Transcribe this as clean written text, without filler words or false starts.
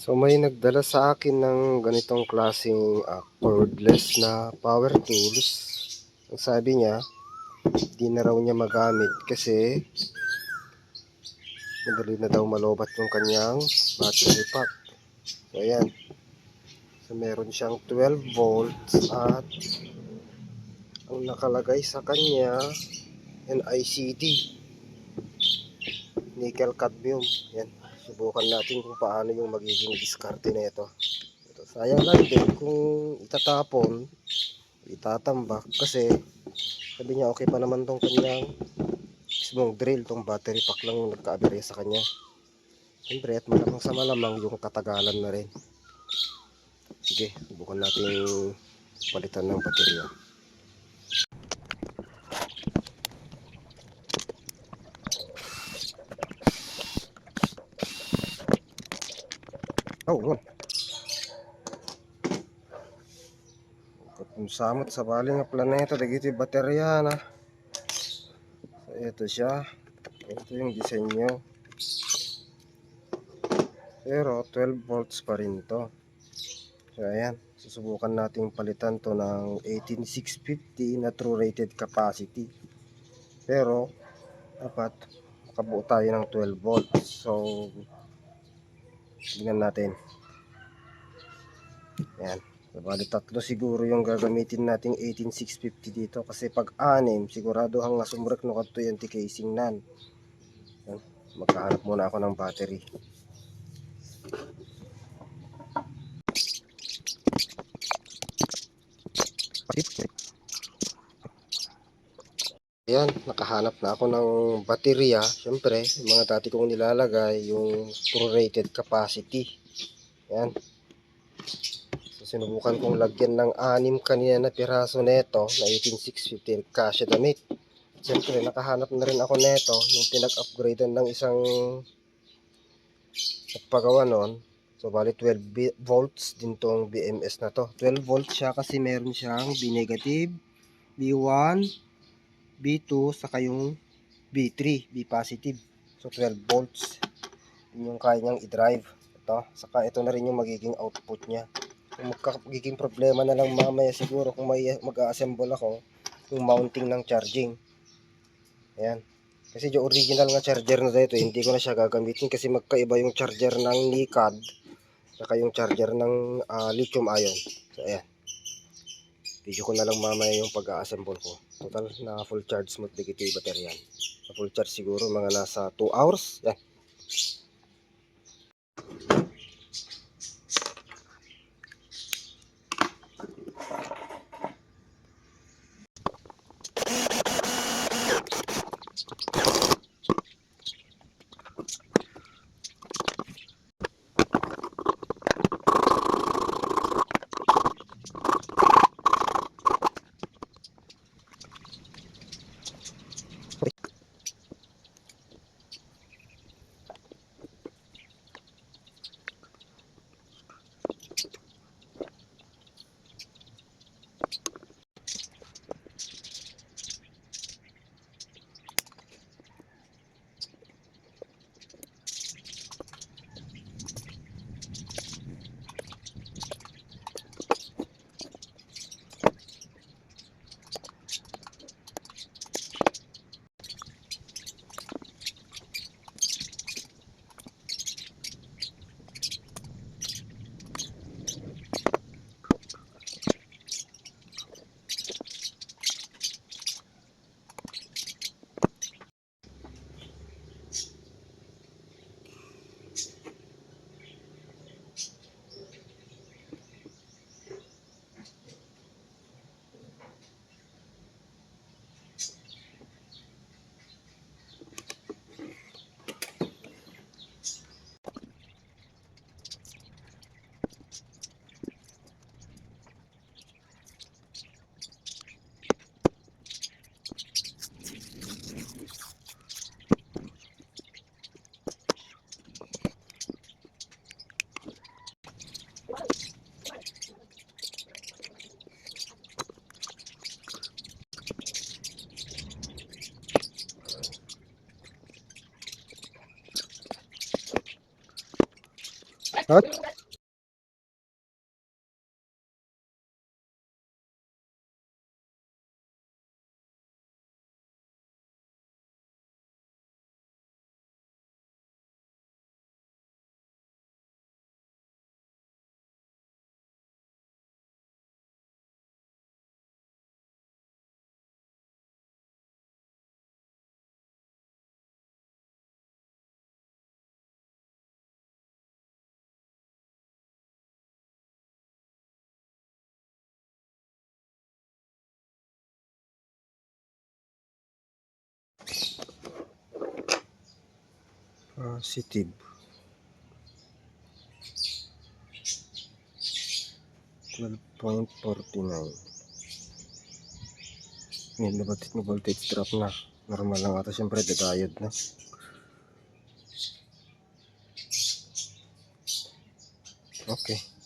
So may nagdala sa akin ng ganitong klaseng cordless na power tools. Ang sabi niya, di na raw niya magamit kasi madali na daw malobat yung kanyang battery pack. So ayan. So meron siyang 12 volts at ang nakalagay sa kanya NICD, nickel cadmium. Yan. Subukan natin kung paano yung magiging diskarte na ito. Sayang lang din kung itatapon, itatambak kasi sabi niya okay pa naman tong kanyang mismong drill, tong battery pack lang yung nagka-aberya sa kanya. Siyempre at malamang sa malamang yung katagalan na rin. Sige, subukan natin palitan ng baterya. Oh, kung samot sa bali nga planeta dagiti baterya na. So, ito siya. Ito yung disenyo. Pero 12 volts pa rin to. So ayan, susubukan nating palitan to ng 18650 na true rated capacity. Pero dapat makabuo tayo ng 12 volts. So tingnan natin. Ayan. Bali tatlo siguro yung gagamitin nating 18650 dito kasi pag anim sigurado hang nasumrek no kadto yung casing nan. Magkahanap muna ako ng battery. Ayan, nakahanap na ako ng baterya. Siyempre, yung mga dati kong nilalagay, yung true rated capacity. Ayan. So, sinubukan kong lagyan ng 6 kanina na piraso neto na 18650 kasya damit. Siyempre, nakahanap na rin ako neto, yung pinag-upgradean ng isang nagpagawa noon. So, bali 12 volts din tong BMS na to. 12 volts siya kasi meron siyang B-negative, B1, B2, saka yung B3, B positive. So 12 volts. Yun yung kaya niyang i-drive. Ito, saka ito na rin yung magiging output niya. Kung magiging problema na lang mamaya siguro kung may mag-assemble ako, yung mounting ng charging. Ayan. Kasi yung original nga charger na dito, hindi ko na siya gagamitin kasi magkaiba yung charger ng NICAD saka yung charger ng lithium ion. So ayan. Video ko na lang mamaya yung pag-assemble ko. Total na full charge mo digito yung bateryan. Sa full charge siguro mga nasa 2 hours. Yan. At positive 12.49. May voltage drop na. Normal lang ata, syempre dadayod na. Okay.